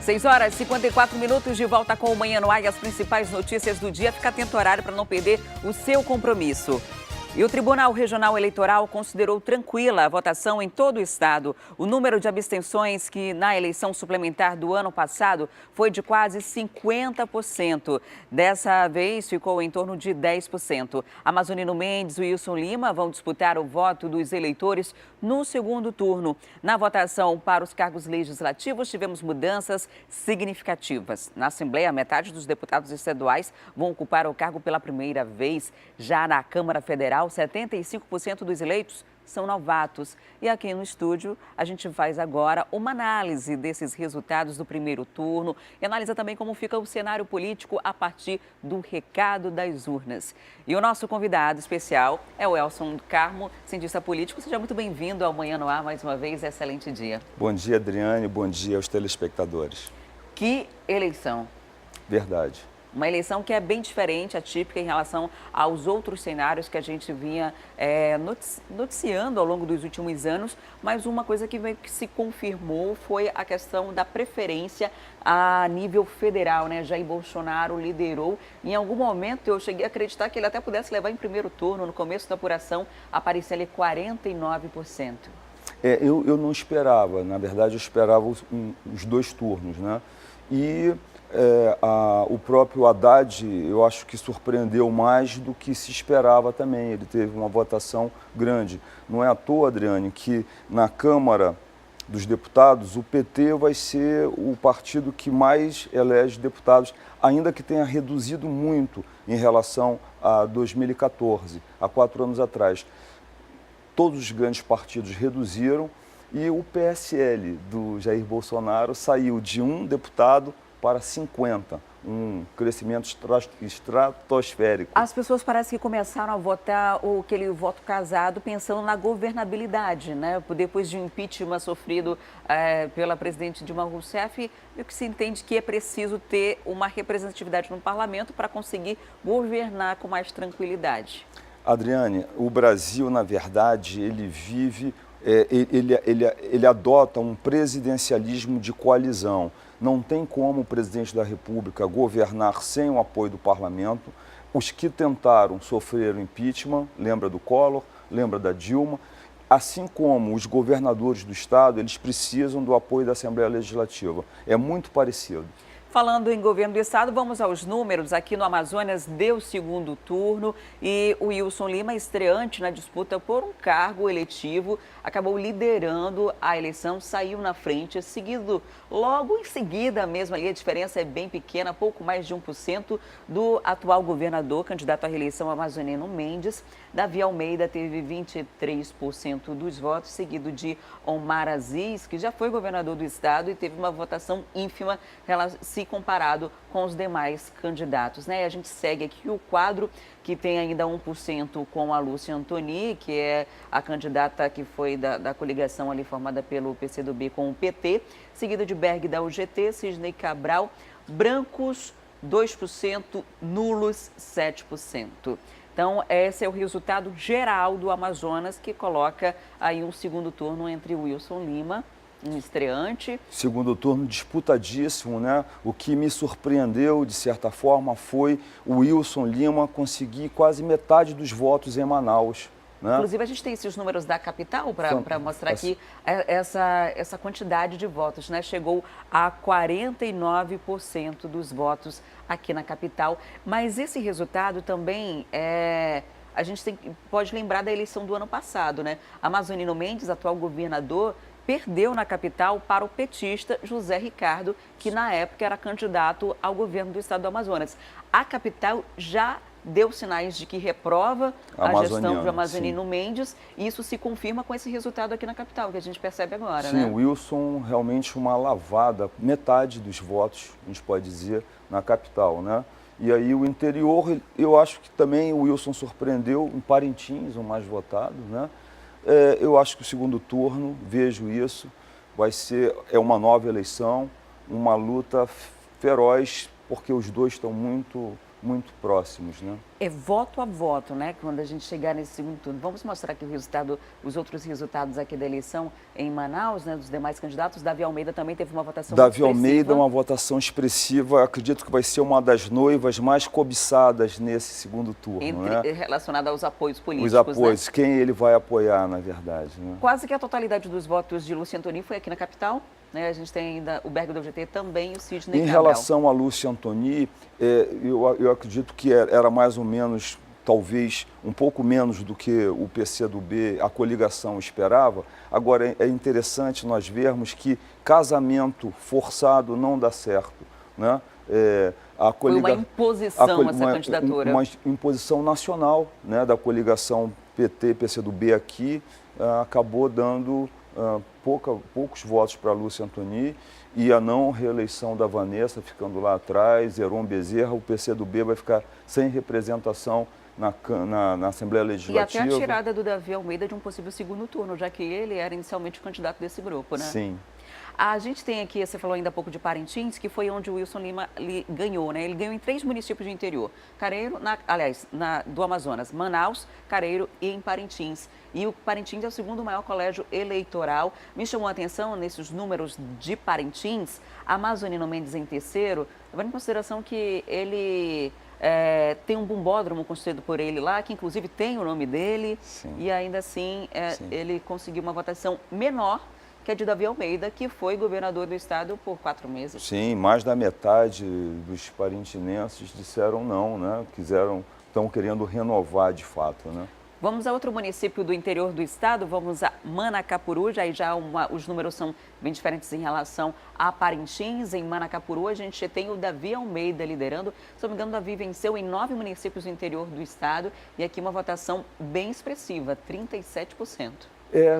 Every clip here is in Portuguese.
6h54 de volta com o Manhã no Ar e as principais notícias do dia. Fica atento ao horário para não perder o seu compromisso. E o Tribunal Regional Eleitoral considerou tranquila a votação em todo o estado. O número de abstenções que na eleição suplementar do ano passado foi de quase 50%. Dessa vez ficou em torno de 10%. Amazonino Mendes e Wilson Lima vão disputar o voto dos eleitores no segundo turno. Na votação para os cargos legislativos, tivemos mudanças significativas. Na Assembleia, metade dos deputados estaduais vão ocupar o cargo pela primeira vez. Já na Câmara Federal, 75% dos eleitos são novatos. E aqui no estúdio, a gente faz agora uma análise desses resultados do primeiro turno e analisa também como fica o cenário político a partir do recado das urnas. E o nosso convidado especial é o Elson Carmo, cientista político. Seja muito bem-vindo ao Manhã no Ar mais uma vez. Excelente dia. Bom dia, Adriane. Bom dia aos telespectadores. Que eleição. Verdade. Uma eleição que é bem diferente, atípica em relação aos outros cenários que a gente vinha noticiando ao longo dos últimos anos, mas uma coisa que se confirmou foi a questão da preferência a nível federal, né? Jair Bolsonaro liderou. Em algum momento eu cheguei a acreditar que ele até pudesse levar em primeiro turno, no começo da apuração, aparecia ali 49%. Eu não esperava, na verdade eu esperava os dois turnos, né? E o próprio Haddad, eu acho que surpreendeu mais do que se esperava também. Ele teve uma votação grande. Não é à toa, Adriane, que na Câmara dos Deputados o PT vai ser o partido que mais elege deputados, ainda que tenha reduzido muito em relação a 2014, há 4 anos atrás. Todos os grandes partidos reduziram e o PSL do Jair Bolsonaro saiu de 1 deputado para 50, um crescimento estratosférico. As pessoas parecem que começaram a votar aquele voto casado pensando na governabilidade, né? Depois de um impeachment sofrido pela presidente Dilma Rousseff, o que se entende que é preciso ter uma representatividade no parlamento para conseguir governar com mais tranquilidade. Adriane, o Brasil, na verdade, ele vive, ele adota um presidencialismo de coalizão. Não tem como o presidente da República governar sem o apoio do parlamento. Os que tentaram sofreram impeachment, lembra do Collor, lembra da Dilma, assim como os governadores do estado, eles precisam do apoio da Assembleia Legislativa. É muito parecido. Falando em governo do estado, vamos aos números. Aqui no Amazonas deu o segundo turno e o Wilson Lima, estreante na disputa por um cargo eletivo, acabou liderando a eleição, saiu na frente, seguido logo em seguida mesmo ali, a diferença é bem pequena, pouco mais de 1% do atual governador, candidato à reeleição Amazonino Mendes. Davi Almeida teve 23% dos votos, seguido de Omar Aziz, que já foi governador do estado e teve uma votação ínfima se comparado com os demais candidatos, né? A gente segue aqui o quadro que tem ainda 1% com a Lúcia Antoni, que é a candidata que foi da coligação ali formada pelo PCdoB com o PT, seguida de Berg da UGT, Cisney Cabral, brancos 2%, nulos 7%. Então, esse é o resultado geral do Amazonas, que coloca aí um segundo turno entre o Wilson Lima, um estreante. Segundo turno disputadíssimo, né? O que me surpreendeu, de certa forma, foi o Wilson Lima conseguir quase metade dos votos em Manaus, né? Inclusive, a gente tem esses números da capital para mostrar aqui essa quantidade de votos, né? Chegou a 49% dos votos aqui na capital. Mas esse resultado também a gente pode lembrar da eleição do ano passado, né? Amazonino Mendes, atual governador, perdeu na capital para o petista José Ricardo, que na época era candidato ao governo do estado do Amazonas. A capital já deu sinais de que reprova a gestão de Amazonino Mendes, e isso se confirma com esse resultado aqui na capital, que a gente percebe agora, né? Sim, o Wilson realmente uma lavada, metade dos votos, a gente pode dizer, na capital, né? E aí o interior, eu acho que também o Wilson surpreendeu em Parintins, o mais votado, né? Eu acho que o segundo turno, vejo isso, vai ser uma nova eleição, uma luta feroz, porque os dois estão muito muito próximos, né? É voto a voto, né? Quando a gente chegar nesse segundo turno. Vamos mostrar aqui o resultado, os outros resultados aqui da eleição em Manaus, né? Dos demais candidatos. Davi Almeida também teve uma votação muito Davi Almeida, expressiva. uma votação expressiva. Acredito que vai ser uma das noivas mais cobiçadas nesse segundo turno, né? Relacionada aos apoios políticos, Os apoios, né? quem ele vai apoiar, na verdade, né? Quase que a totalidade dos votos de Lúcio Antoni foi aqui na capital, né? A gente tem ainda o Berg do GT também e o Sidney Em Cabral. relação a Lúcio Antoni, eu acredito que era mais ou menos, talvez um pouco menos do que o PCdoB, a coligação esperava. Agora, é interessante nós vermos que casamento forçado não dá certo, né? Foi uma imposição essa candidatura. Uma imposição nacional, né, da coligação PT-PCdoB aqui, acabou dando poucos votos para Lúcio Antoni e a não reeleição da Vanessa ficando lá atrás, Heron Bezerra, o PCdoB vai ficar sem representação na Assembleia Legislativa. E até a tirada do Davi Almeida de um possível segundo turno, já que ele era inicialmente o candidato desse grupo, né? Sim. A gente tem aqui, você falou ainda há pouco de Parintins, que foi onde o Wilson Lima ganhou, né? Ele ganhou em 3 municípios do interior, Careiro, do Amazonas, Manaus, Careiro e em Parintins. E o Parintins é o segundo maior colégio eleitoral. Me chamou a atenção nesses números de Parintins, Amazonino Mendes em terceiro, levando em consideração que ele tem um bombódromo construído por ele lá, que inclusive tem o nome dele. Sim. E ainda assim Sim. ele conseguiu uma votação menor que é de Davi Almeida, que foi governador do estado por 4 meses. Sim, mais da metade dos parintinenses disseram não, né? Estão querendo renovar de fato, né? Vamos a outro município do interior do estado, vamos a Manacapuru, aí já os números são bem diferentes em relação a Parintins. Em Manacapuru a gente tem o Davi Almeida liderando, se não me engano, o Davi venceu em 9 municípios do interior do estado e aqui uma votação bem expressiva, 37%.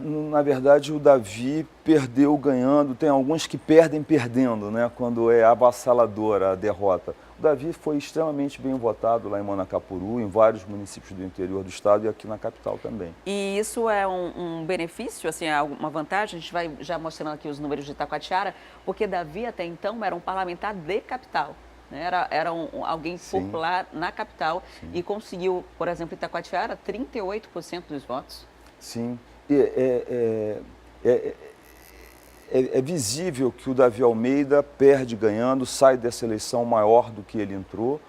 Na verdade, o Davi perdeu ganhando, tem alguns que perdem perdendo, né, quando é avassaladora a derrota. O Davi foi extremamente bem votado lá em Manacapuru, em vários municípios do interior do estado e aqui na capital também. E isso é um benefício, assim, é uma vantagem? A gente vai já mostrando aqui os números de Itacoatiara, porque Davi até então era um parlamentar de capital. Era alguém popular na capital. Sim. E conseguiu, por exemplo, Itacoatiara, 38% dos votos. Sim. É visível que o Davi Almeida perde ganhando, sai dessa eleição maior do que ele entrou.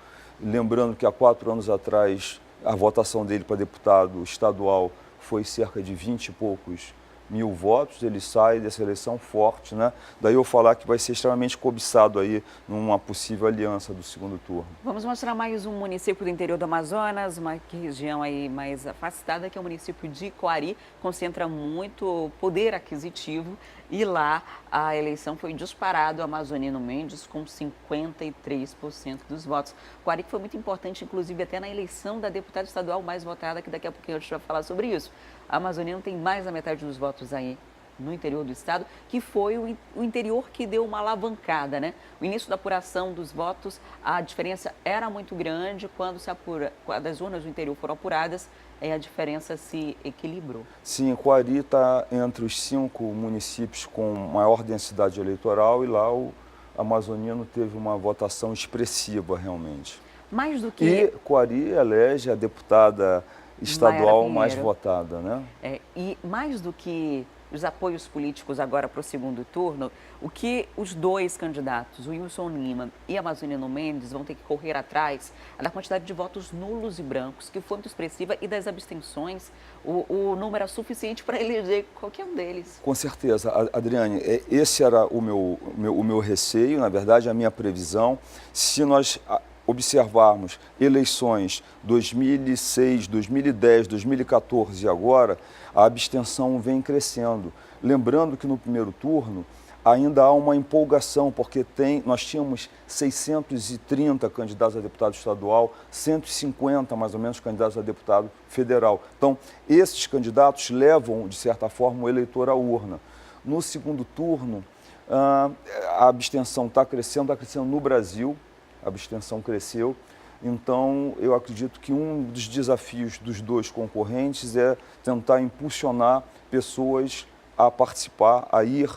Lembrando que há 4 anos atrás a votação dele para deputado estadual foi cerca de 20 e poucos mil votos, ele sai dessa eleição forte, né? Daí eu falar que vai ser extremamente cobiçado aí numa possível aliança do segundo turno. Vamos mostrar mais um município do interior do Amazonas, uma região aí mais afastada, que é o município de Coari, concentra muito poder aquisitivo e lá a eleição foi disparado Amazonino Mendes com 53% dos votos. Coari que foi muito importante, inclusive até na eleição da deputada estadual mais votada, que daqui a pouquinho a gente vai falar sobre isso. A Amazonino tem mais da metade dos votos aí no interior do estado, que foi o interior que deu uma alavancada, né? O início da apuração dos votos, a diferença era muito grande. Quando as urnas do interior foram apuradas, a diferença se equilibrou. Sim, Coari está entre os 5 municípios com maior densidade eleitoral e lá o amazonino teve uma votação expressiva realmente. Mais do que... E Coari elege a deputada estadual mais votada, né? E mais do que os apoios políticos agora para o segundo turno, o que os 2 candidatos, o Wilson Lima e Amazonino Mendes, vão ter que correr atrás é da quantidade de votos nulos e brancos, que foi muito expressiva, e das abstenções, o número é suficiente para eleger qualquer um deles. Com certeza, Adriane, esse era o meu receio, na verdade, a minha previsão. Se nós observarmos eleições 2006, 2010, 2014 e agora, a abstenção vem crescendo. Lembrando que no primeiro turno ainda há uma empolgação, porque nós tínhamos 630 candidatos a deputado estadual, 150 mais ou menos candidatos a deputado federal. Então, esses candidatos levam, de certa forma, o eleitor à urna. No segundo turno, a abstenção está crescendo no Brasil. A abstenção cresceu, então eu acredito que um dos desafios dos 2 concorrentes é tentar impulsionar pessoas a participar, a ir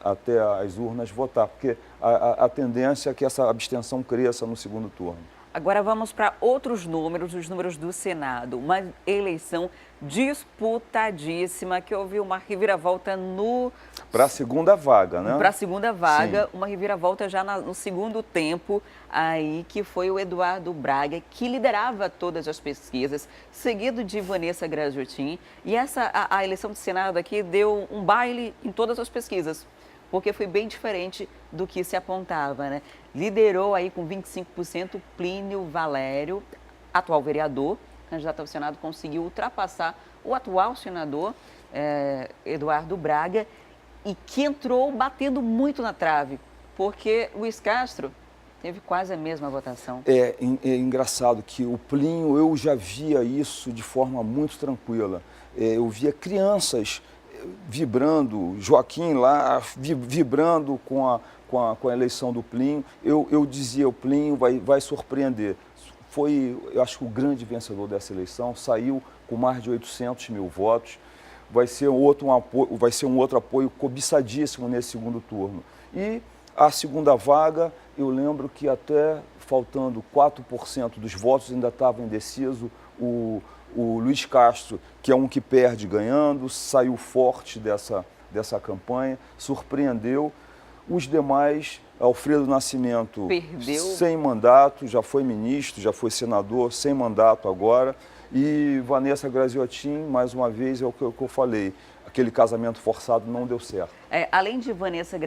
até as urnas votar, porque a tendência é que essa abstenção cresça no segundo turno. Agora vamos para outros números, os números do Senado. Uma eleição disputadíssima, que houve uma reviravolta no... Para a segunda vaga, né? Para a segunda vaga, Sim. uma reviravolta já no segundo tempo, aí que foi o Eduardo Braga, que liderava todas as pesquisas, seguido de Vanessa Graziotin. E a eleição do Senado aqui deu um baile em todas as pesquisas, porque foi bem diferente do que se apontava, né? Liderou aí com 25% Plínio Valério, atual vereador, candidato ao Senado, conseguiu ultrapassar o atual senador, Eduardo Braga, e que entrou batendo muito na trave, porque Luiz Castro teve quase a mesma votação. É engraçado que o Plínio, eu já via isso de forma muito tranquila. Eu via crianças vibrando, Joaquim lá vibrando com a eleição do Plínio. Eu dizia, o Plínio vai surpreender. Foi, eu acho que o grande vencedor dessa eleição, saiu com mais de 800 mil votos. Vai ser um outro apoio cobiçadíssimo nesse segundo turno. E a segunda vaga, eu lembro que até faltando 4% dos votos ainda estava indeciso. O Luiz Castro, que é um que perde ganhando, saiu forte dessa campanha, surpreendeu. Os demais, Alfredo Nascimento, perdeu. Sem mandato, já foi ministro, já foi senador, sem mandato agora. E Vanessa Graziotin, mais uma vez, é o que eu falei, aquele casamento forçado não deu certo. Além de Vanessa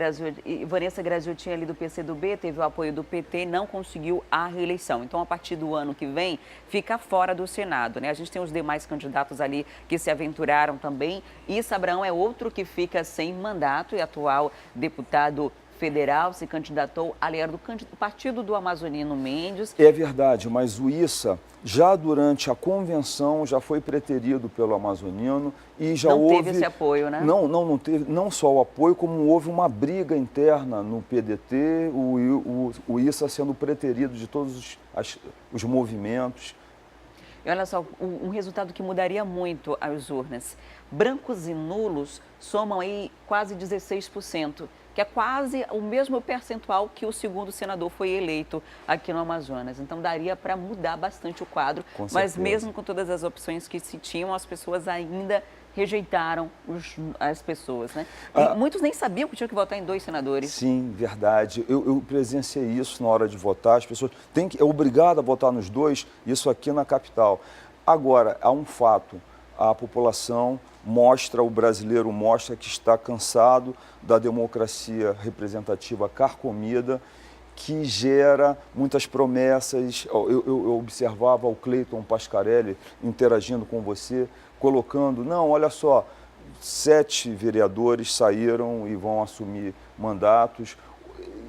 Graziotin ali do PCdoB, teve o apoio do PT, não conseguiu a reeleição. Então, a partir do ano que vem, fica fora do Senado, né? A gente tem os demais candidatos ali que se aventuraram também. Issa Abraão é outro que fica sem mandato e atual deputado federal, se candidatou a líder do partido do Amazonino Mendes. É verdade, mas o Issa, já durante a convenção, já foi preterido pelo Amazonino e já não teve esse apoio, né? Não teve, não só o apoio, como houve uma briga interna no PDT, o Issa sendo preterido de todos os movimentos. E olha só, um resultado que mudaria muito as urnas. Brancos e nulos somam aí quase 16%, que é quase o mesmo percentual que o segundo senador foi eleito aqui no Amazonas. Então, daria para mudar bastante o quadro, mas mesmo com todas as opções que se tinham, as pessoas ainda rejeitaram as pessoas, né? E muitos nem sabiam que tinham que votar em 2 senadores. Sim, verdade. Eu presenciei isso na hora de votar. As pessoas é obrigado a votar nos 2, isso aqui na capital. Agora, há um fato, a população o brasileiro mostra que está cansado da democracia representativa carcomida, que gera muitas promessas. Eu observava o Cleiton Pascarelli interagindo com você, colocando, não, olha só, 7 vereadores saíram e vão assumir mandatos.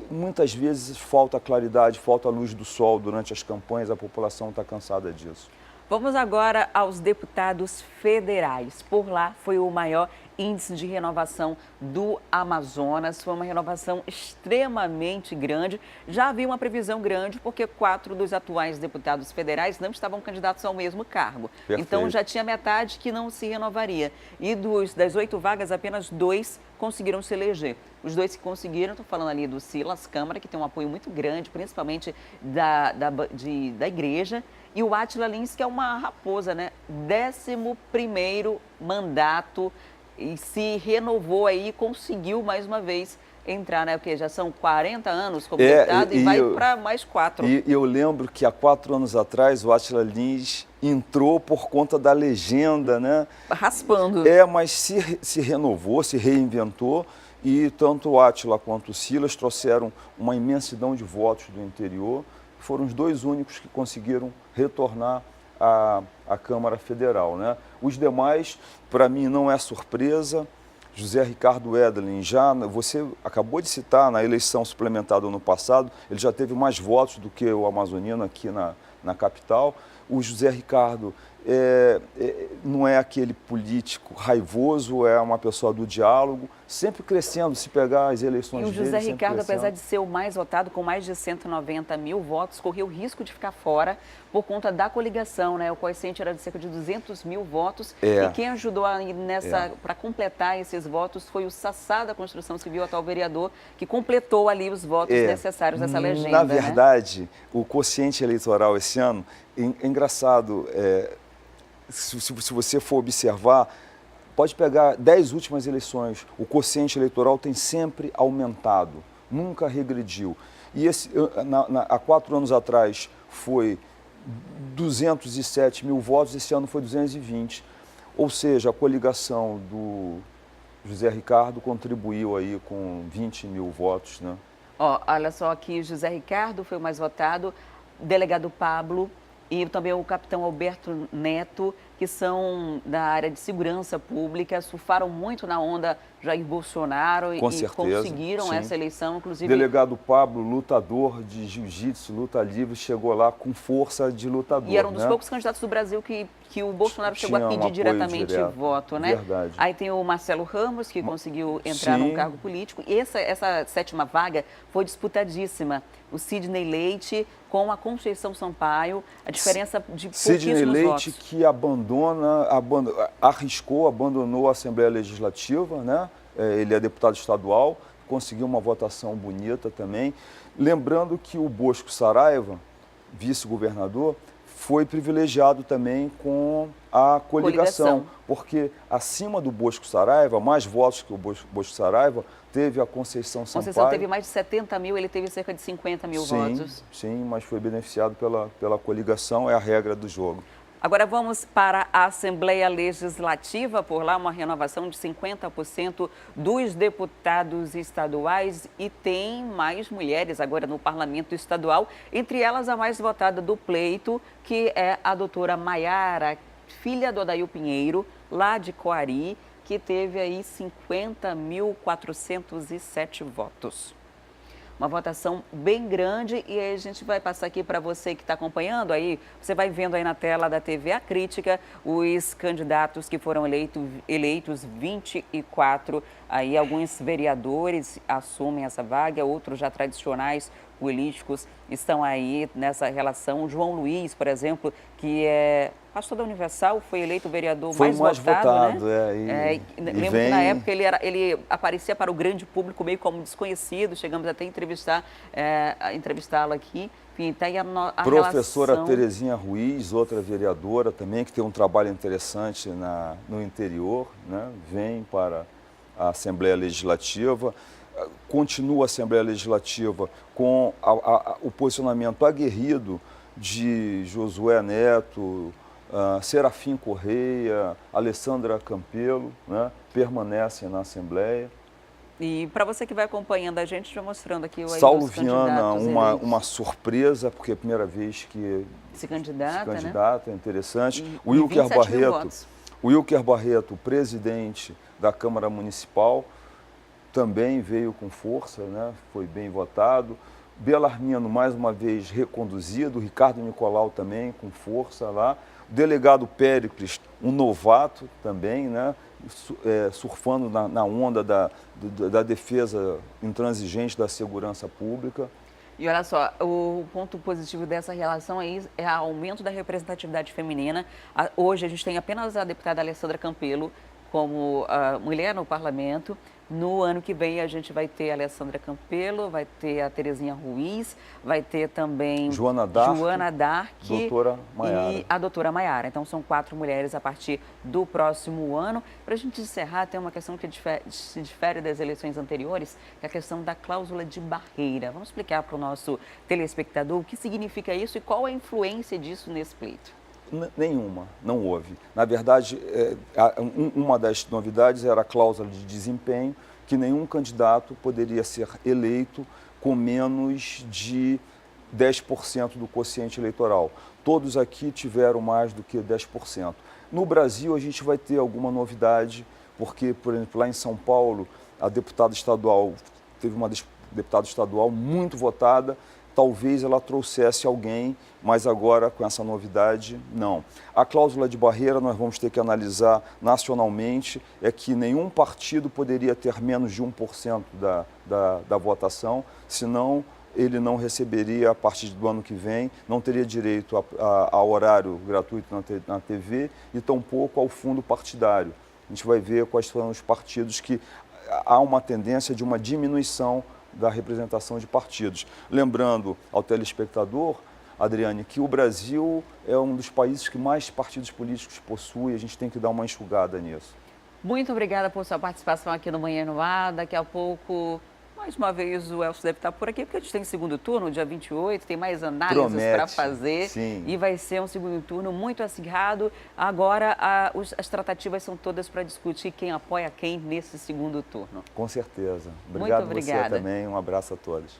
Muitas vezes falta claridade, falta luz do sol durante as campanhas, a população está cansada disso. Vamos agora aos deputados federais. Por lá foi o maior índice de renovação do Amazonas. Foi uma renovação extremamente grande. Já havia uma previsão grande porque 4 dos atuais deputados federais não estavam candidatos ao mesmo cargo. Perfeito. Então já tinha metade que não se renovaria. E das 8 vagas, apenas 2 conseguiram se eleger. Os 2 que conseguiram, estou falando ali do Silas Câmara, que tem um apoio muito grande, principalmente da igreja, e o Átila Lins, que é uma raposa, né? 11º mandato, e se renovou aí e conseguiu mais uma vez entrar, né? Porque já são 40 anos como deputado e vai para mais 4. E eu lembro que há 4 anos atrás o Átila Lins entrou por conta da legenda, né? Raspando. Mas se renovou, se reinventou, e tanto o Átila quanto o Silas trouxeram uma imensidão de votos do interior. Foram os 2 únicos que conseguiram retornar à Câmara Federal, né? Os demais, para mim, não é surpresa. José Ricardo Edelin, você acabou de citar, na eleição suplementar do ano passado, ele já teve mais votos do que o amazonino aqui na capital. O José Ricardo não é aquele político raivoso, é uma pessoa do diálogo, sempre crescendo, se pegar as eleições E o dele, José sempre Ricardo, crescendo. apesar de ser o mais votado, com mais de 190 mil votos, correu o risco de ficar fora por conta da coligação, né? O quociente era de cerca de 200 mil votos. E quem ajudou para completar esses votos foi o Sassá da Construção Civil, atual vereador, que completou ali os votos necessários nessa legenda. Na verdade, o quociente eleitoral esse ano, é engraçado, se você for observar, pode pegar 10 últimas eleições, o quociente eleitoral tem sempre aumentado, nunca regrediu. E há 4 anos atrás foi 207 mil votos, esse ano foi 220. Ou seja, a coligação do José Ricardo contribuiu aí com 20 mil votos, né? Ó, olha só aqui, José Ricardo foi o mais votado, delegado Pablo e também o capitão Alberto Neto, que são da área de segurança pública, surfaram muito na onda Jair Bolsonaro Com e certeza, conseguiram sim. essa eleição, inclusive... Delegado Pablo, lutador de jiu-jitsu, luta livre, chegou lá com força de lutador. E era um dos né? poucos candidatos do Brasil que o Bolsonaro chegou Tinha a pedir diretamente direto. voto, né? Verdade. Aí tem o Marcelo Ramos, que conseguiu entrar Sim. num cargo político. E essa 7ª vaga foi disputadíssima. O Sidney Leite com a Conceição Sampaio, a diferença de pouquíssimos Sidney Leite, votos. que abandonou a Assembleia Legislativa, né? Ele é deputado estadual, conseguiu uma votação bonita também. Lembrando que o Bosco Saraiva, vice-governador, foi privilegiado também com a coligação, porque acima do Bosco Saraiva, mais votos que o Bosco Saraiva, teve a Conceição Sampaio. Conceição teve mais de 70 mil, ele teve cerca de 50 mil votos. Sim, mas foi beneficiado pela coligação, é a regra do jogo. Agora vamos para a Assembleia Legislativa, por lá uma renovação de 50% dos deputados estaduais e tem mais mulheres agora no Parlamento Estadual, entre elas a mais votada do pleito, que é a doutora Maiara, filha do Adail Pinheiro, lá de Coari, que teve aí 50.407 votos. Uma votação bem grande e aí a gente vai passar aqui para você que está acompanhando aí, você vai vendo aí na tela da TV A Crítica os candidatos que foram eleitos 24, aí alguns vereadores assumem essa vaga, outros já tradicionais políticos estão aí nessa relação. O João Luiz, por exemplo, que é pastor da Universal, foi eleito o vereador mais votado, né? Lembro que na época ele aparecia para o grande público meio como desconhecido, chegamos até a entrevistá-lo aqui. Enfim, tem a professora relação... Terezinha Ruiz, outra vereadora também, que tem um trabalho interessante no interior, né? Vem para a Assembleia Legislativa. Continua a Assembleia Legislativa com o posicionamento aguerrido de Josué Neto, Serafim Correia, Alessandra Campelo, né? Permanecem na Assembleia. E para você que vai acompanhando a gente, já mostrando aqui o Saulo Viana, uma surpresa, porque é a primeira vez que se candidata, né? É interessante. O Wilker Barreto, presidente da Câmara Municipal, também veio com força, né? Foi bem votado. Belarmino, mais uma vez, reconduzido. Ricardo Nicolau também com força lá. O delegado Péricles, um novato também, né? Surfando na onda da defesa intransigente da segurança pública. E olha só, o ponto positivo dessa relação aí é o aumento da representatividade feminina. Hoje a gente tem apenas a deputada Alessandra Campelo como mulher no parlamento. No ano que vem a gente vai ter a Alessandra Campelo, vai ter a Terezinha Ruiz, vai ter também Joana Dark doutora e a doutora Maiara. Então são 4 mulheres a partir do próximo ano. Para a gente encerrar, tem uma questão que se difere das eleições anteriores, que é a questão da cláusula de barreira. Vamos explicar para o nosso telespectador o que significa isso e qual a influência disso nesse pleito. Nenhuma, não houve. Na verdade, uma das novidades era a cláusula de desempenho, que nenhum candidato poderia ser eleito com menos de 10% do quociente eleitoral. Todos aqui tiveram mais do que 10%. No Brasil, a gente vai ter alguma novidade, porque, por exemplo, lá em São Paulo, a deputada estadual teve uma deputada estadual muito votada, talvez ela trouxesse alguém, mas agora com essa novidade, não. A cláusula de barreira nós vamos ter que analisar nacionalmente, é que nenhum partido poderia ter menos de 1% da votação, senão ele não receberia, a partir do ano que vem, não teria direito a horário gratuito na TV e tampouco ao fundo partidário. A gente vai ver quais são os partidos que há uma tendência de uma diminuição da representação de partidos. Lembrando ao telespectador, Adriane, que o Brasil é um dos países que mais partidos políticos possui, a gente tem que dar uma enxugada nisso. Muito obrigada por sua participação aqui no Manhã no Ar. Daqui a pouco, mais uma vez, o Elcio deve estar por aqui, porque a gente tem segundo turno, dia 28, tem mais análises para fazer. Sim. E vai ser um segundo turno muito acirrado. Agora, as tratativas são todas para discutir quem apoia quem nesse segundo turno. Com certeza. Obrigado muito obrigada. Você também, um abraço a todos.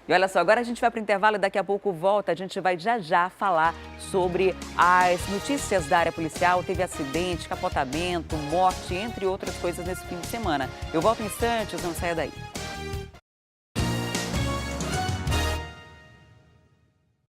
E olha só, agora a gente vai para o intervalo e daqui a pouco volta. A gente vai já falar sobre as notícias da área policial. Teve acidente, capotamento, morte, entre outras coisas nesse fim de semana. Eu volto em instantes, não saia daí.